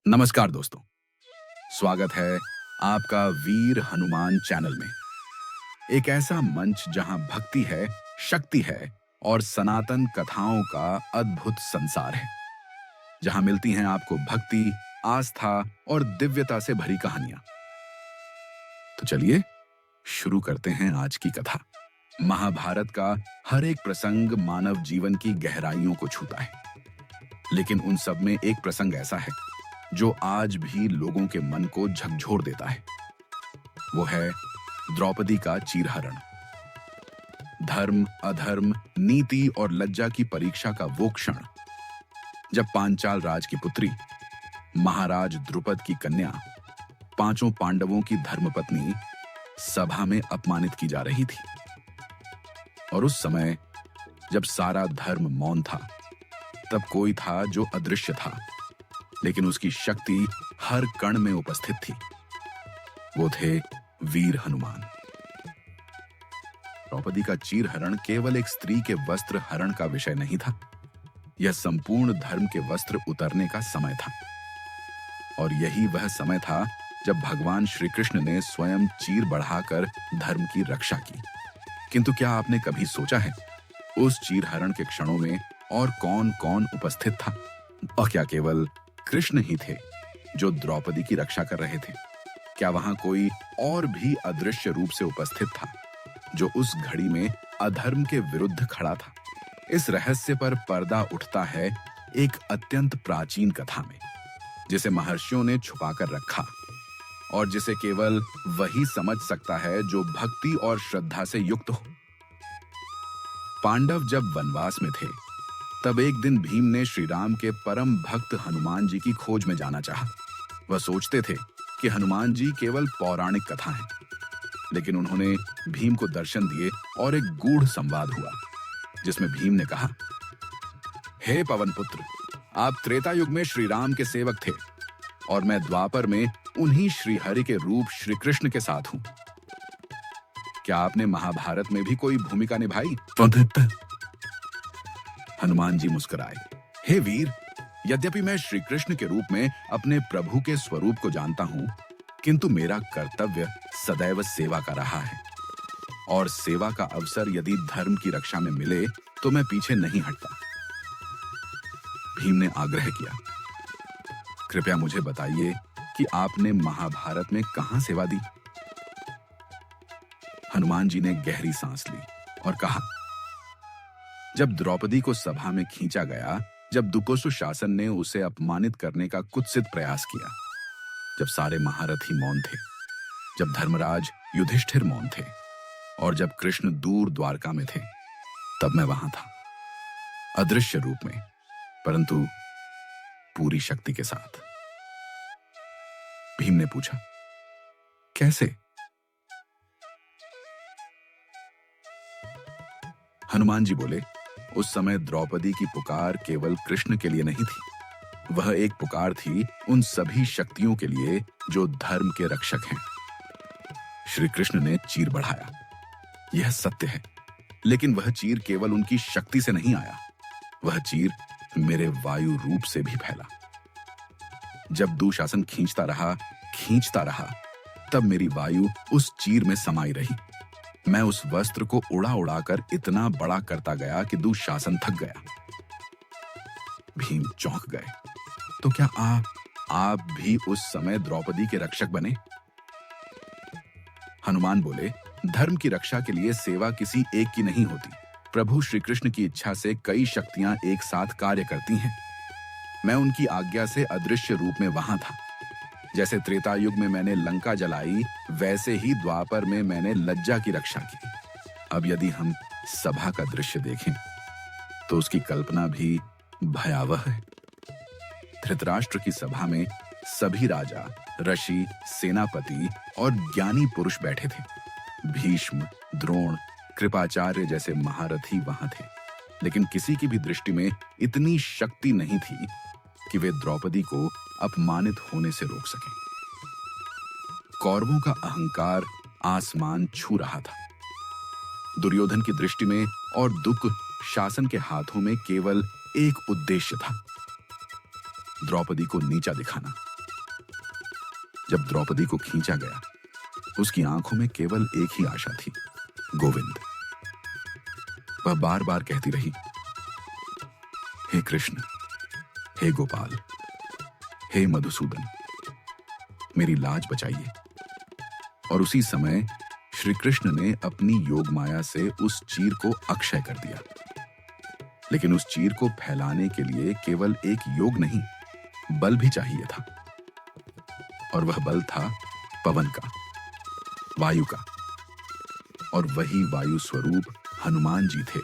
नमस्कार दोस्तों, स्वागत है आपका वीर हनुमान चैनल में। एक ऐसा मंच जहां भक्ति है, शक्ति है और सनातन कथाओं का अद्भुत संसार है। जहां मिलती हैं आपको भक्ति, आस्था और दिव्यता से भरी कहानियां। तो चलिए शुरू करते हैं आज की कथा। महाभारत का हर एक प्रसंग मानव जीवन की गहराइयों को छूता है, लेकिन उन सब में एक प्रसंग ऐसा है जो आज भी लोगों के मन को झकझोर देता है। वो है द्रौपदी का चीरहरण। धर्म, अधर्म, नीति और लज्जा की परीक्षा का वो क्षण जब पांचाल राज की पुत्री, महाराज द्रुपद की कन्या, पांचों पांडवों की धर्मपत्नी सभा में अपमानित की जा रही थी। और उस समय जब सारा धर्म मौन था, तब कोई था जो अदृश्य था, लेकिन उसकी शक्ति हर कण में उपस्थित थी। वो थे वीर हनुमान। द्रौपदी का चीरहरण केवल एक स्त्री के वस्त्र हरण का विषय नहीं था। यह संपूर्ण धर्म के वस्त्र उतरने का समय था। और यही वह समय था जब भगवान श्री कृष्ण ने स्वयं चीर बढ़ाकर धर्म की रक्षा की। किंतु क्या आपने कभी सोचा है, उस चीरहरण के क्षणों में और कौन कौन उपस्थित था? और क्या केवल कृष्ण ही थे जो द्रौपदी की रक्षा कर रहे थे? क्या वहां कोई और भी अदृश्य रूप से उपस्थित था जो उस घड़ी में अधर्म के विरुद्ध खड़ा था? इस रहस्य पर पर्दा उठता है एक अत्यंत प्राचीन कथा में, जिसे महर्षियों ने छुपाकर रखा और जिसे केवल वही समझ सकता है जो भक्ति और श्रद्धा से युक्त हो। पांडव जब वनवास में थे, तब एक दिन भीम ने श्री राम के परम भक्त हनुमान जी की खोज में जाना चाहा। वह सोचते थे कि हनुमान जी केवल पौराणिक कथा हैं, लेकिन उन्होंने भीम को दर्शन दिए और एक गूढ़ संवाद हुआ, जिसमें भीम ने कहा, हे पवन पुत्र, आप त्रेता युग में श्री राम के सेवक थे और मैं द्वापर में उन्हीं श्री हरि के रूप श्री कृष्ण के साथ हूं। क्या आपने महाभारत में भी कोई भूमिका निभाई? हनुमान जी मुस्कुराए, हे वीर, यद्यपि मैं श्री कृष्ण के रूप में अपने प्रभु के स्वरूप को जानता हूं, किंतु मेरा कर्तव्य सदैव सेवा का रहा है। और सेवा का अवसर यदि धर्म की रक्षा में मिले तो मैं पीछे नहीं हटता। भीम ने आग्रह किया, कृपया मुझे बताइए कि आपने महाभारत में कहां सेवा दी? हनुमान जी ने गहरी सांस ली और कहा, जब द्रौपदी को सभा में खींचा गया, जब दुकोसु शासन ने उसे अपमानित करने का कुत्सित प्रयास किया, जब सारे महारथी मौन थे, जब धर्मराज युधिष्ठिर मौन थे और जब कृष्ण दूर द्वारका में थे, तब मैं वहां था, अदृश्य रूप में, परंतु पूरी शक्ति के साथ। भीम ने पूछा, कैसे? हनुमान जी बोले, उस समय द्रौपदी की पुकार केवल कृष्ण के लिए नहीं थी। वह एक पुकार थी उन सभी शक्तियों के लिए जो धर्म के रक्षक हैं। श्री कृष्ण ने चीर बढ़ाया, यह सत्य है, लेकिन वह चीर केवल उनकी शक्ति से नहीं आया। वह चीर मेरे वायु रूप से भी फैला। जब दुशासन खींचता रहा, तब मेरी वायु उस चीर में समाई रही। मैं उस वस्त्र को उड़ा उड़ाकर इतना बड़ा करता गया कि दुशासन थक गया। भीम चौंक गए, तो क्या आप भी उस समय द्रौपदी के रक्षक बने? हनुमान बोले, धर्म की रक्षा के लिए सेवा किसी एक की नहीं होती। प्रभु श्री कृष्ण की इच्छा से कई शक्तियां एक साथ कार्य करती हैं। मैं उनकी आज्ञा से अदृश्य रूप में वहां था। जैसे त्रेता युग में मैंने लंका जलाई, वैसे ही द्वापर में मैंने लज्जा की रक्षा की। अब यदि हम सभा का दृश्य देखें तो उसकी कल्पना भी भयावह है। धृतराष्ट्र की सभा में सभी राजा, ऋषि, सेनापति और ज्ञानी पुरुष बैठे थे। भीष्म, द्रोण, कृपाचार्य जैसे महारथी वहां थे, लेकिन किसी की भी दृष्टि में इतनी शक्ति नहीं थी कि वे द्रौपदी को अपमानित होने से रोक सके। कौरवों का अहंकार आसमान छू रहा था। दुर्योधन की दृष्टि में और दुख शासन के हाथों में केवल एक उद्देश्य था, द्रौपदी को नीचा दिखाना, जब द्रौपदी को खींचा गया, उसकी आंखों में केवल एक ही आशा थी, गोविंद। वह बार बार कहती रही, हे कृष्ण, हे गोपाल, हे मधुसूदन, मेरी लाज बचाइए। और उसी समय श्री कृष्ण ने अपनी योग माया से उस चीर को अक्षय कर दिया। लेकिन उस चीर को फैलाने के लिए केवल एक योग नहीं, बल भी चाहिए था। और वह बल था पवन का, वायु का। और वही वायु स्वरूप हनुमान जी थे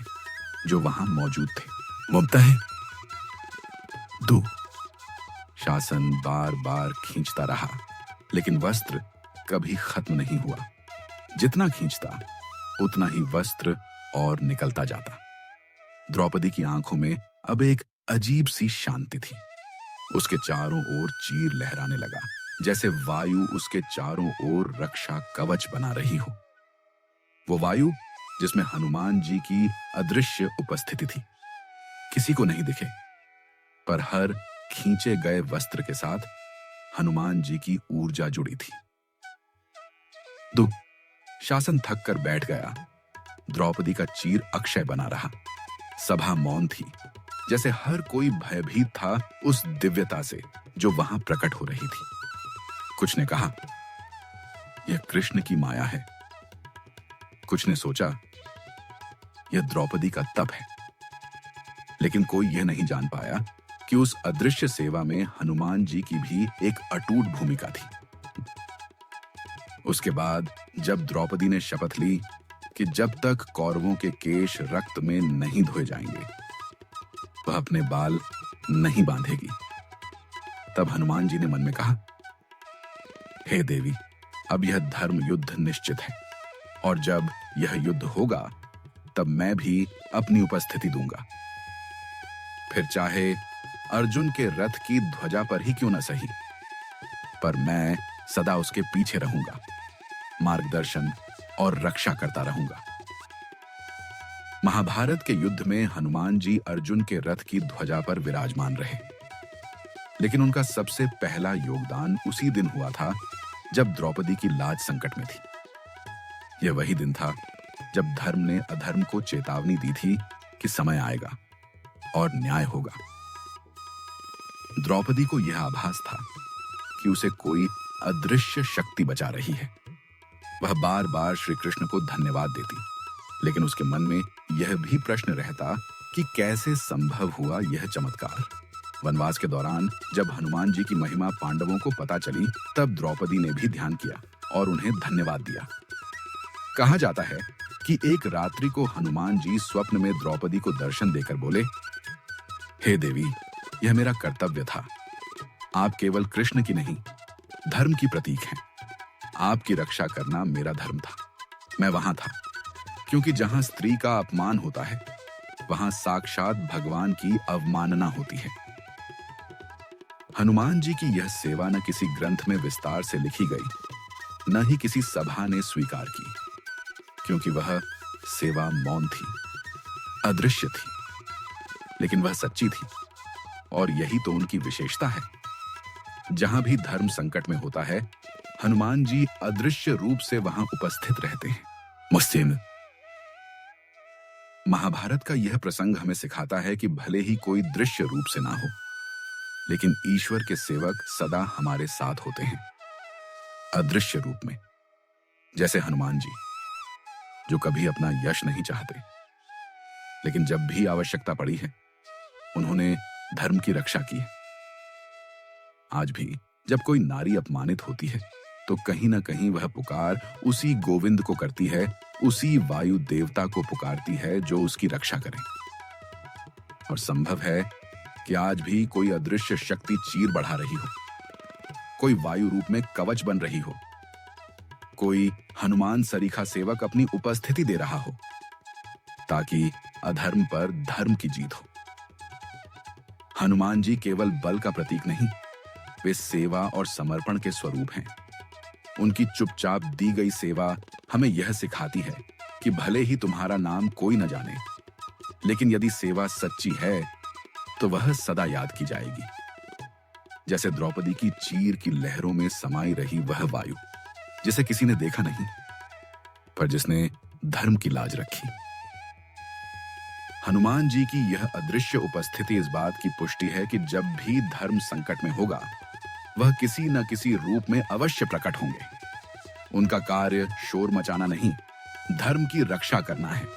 जो वहां मौजूद थे। मुमता है दो। शासन बार बार खींचता रहा, लेकिन वस्त्र कभी खत्म नहीं हुआ। जितना खींचता उतना ही वस्त्र और निकलता जाता। द्रौपदी की आंखों में अब एक अजीब सी शांति थी। उसके चारों ओर चीर लहराने लगा, जैसे वायु उसके चारों ओर रक्षा कवच बना रही हो। वो वायु जिसमें हनुमान जी की अदृश्य उपस्थिति थी। किसी को नहीं दिखे, पर हर खींचे गए वस्त्र के साथ हनुमान जी की ऊर्जा जुड़ी थी। दो। शासन थक कर बैठ गया। द्रौपदी का चीर अक्षय बना रहा। सभा मौन थी, जैसे हर कोई भयभीत था उस दिव्यता से जो वहां प्रकट हो रही थी। कुछ ने कहा, यह कृष्ण की माया है। कुछ ने सोचा, यह द्रौपदी का तप है। लेकिन कोई यह नहीं जान पाया कि उस अदृश्य सेवा में हनुमान जी की भी एक अटूट भूमिका थी। उसके बाद जब द्रौपदी ने शपथ ली कि जब तक कौरवों के केश रक्त में नहीं धोए जाएंगे, वह अपने बाल नहीं बांधेगी, तब हनुमान जी ने मन में कहा, हे देवी, अब यह धर्म युद्ध निश्चित है, और जब यह युद्ध होगा तब मैं भी अपनी उपस्थिति दूंगा। फिर चाहे अर्जुन के रथ की ध्वजा पर ही क्यों न सही, पर मैं सदा उसके पीछे रहूंगा, मार्गदर्शन और रक्षा करता रहूंगा। महाभारत के युद्ध में हनुमान जी अर्जुन के रथ की ध्वजा पर विराजमान रहे। लेकिन उनका सबसे पहला योगदान उसी दिन हुआ था जब द्रौपदी की लाज संकट में थी। यह वही दिन था जब धर्म ने अधर्म को चेतावनी दी थी कि समय आएगा और न्याय होगा। द्रौपदी को यह आभास था कि उसे कोई अदृश्य शक्ति बचा रही है। वह बार बार श्री कृष्ण को धन्यवाद देती, लेकिन उसके मन में यह भी प्रश्न रहता कि कैसे संभव हुआ यह चमत्कार। वनवास के दौरान जब हनुमान जी की महिमा पांडवों को पता चली, तब द्रौपदी ने भी ध्यान किया और उन्हें धन्यवाद दिया। कहा जाता है कि एक रात्रि को हनुमान जी स्वप्न में द्रौपदी को दर्शन देकर बोले, हे देवी, यह मेरा कर्तव्य था। आप केवल कृष्ण की नहीं, धर्म की प्रतीक हैं। आपकी रक्षा करना मेरा धर्म था। मैं वहां था, क्योंकि जहां स्त्री का अपमान होता है, वहां साक्षात भगवान की अवमानना होती है। हनुमान जी की यह सेवा न किसी ग्रंथ में विस्तार से लिखी गई, न ही किसी सभा ने स्वीकार की, क्योंकि वह सेवा मौन थी, अदृश्य थी, लेकिन वह सच्ची थी। और यही तो उनकी विशेषता है। जहां भी धर्म संकट में होता है, हनुमान जी अदृश्य रूप से वहां उपस्थित रहते हैं। मुस्लिम महाभारत का यह प्रसंग हमें सिखाता है कि भले ही कोई दृश्य रूप से ना हो, लेकिन ईश्वर के सेवक सदा हमारे साथ होते हैं, अदृश्य रूप में। जैसे हनुमान जी, जो कभी अपना यश नहीं चाहते, लेकिन जब भी आवश्यकता पड़ी है, उन्होंने धर्म की रक्षा की है। आज भी जब कोई नारी अपमानित होती है, तो कहीं ना कहीं वह पुकार उसी गोविंद को करती है, उसी वायु देवता को पुकारती है जो उसकी रक्षा करे। और संभव है कि आज भी कोई अदृश्य शक्ति चीर बढ़ा रही हो, कोई वायु रूप में कवच बन रही हो, कोई हनुमान सरीखा सेवक अपनी उपस्थिति दे रहा हो, ताकि अधर्म पर धर्म की जीत हो। हनुमान जी केवल बल का प्रतीक नहीं, वे सेवा और समर्पण के स्वरूप हैं। उनकी चुपचाप दी गई सेवा हमें यह सिखाती है कि भले ही तुम्हारा नाम कोई न जाने, लेकिन यदि सेवा सच्ची है तो वह सदा याद की जाएगी। जैसे द्रौपदी की चीर की लहरों में समाई रही वह वायु जिसे किसी ने देखा नहीं, पर जिसने धर्म की लाज रखी। हनुमान जी की यह अदृश्य उपस्थिति इस बात की पुष्टि है कि जब भी धर्म संकट में होगा, वह किसी न किसी रूप में अवश्य प्रकट होंगे। उनका कार्य शोर मचाना नहीं, धर्म की रक्षा करना है,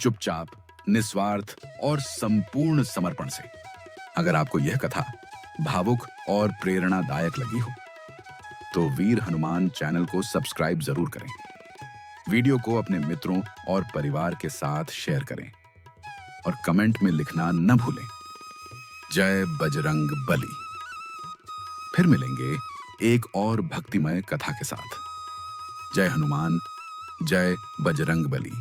चुपचाप, निस्वार्थ और संपूर्ण समर्पण से। अगर आपको यह कथा भावुक और प्रेरणादायक लगी हो तो वीर हनुमान चैनल को सब्सक्राइब जरूर करें। वीडियो को अपने मित्रों और परिवार के साथ शेयर करें और कमेंट में लिखना न भूलें। जय बजरंग बली। फिर मिलेंगे एक और भक्तिमय कथा के साथ। जय हनुमान, जय बजरंग बली।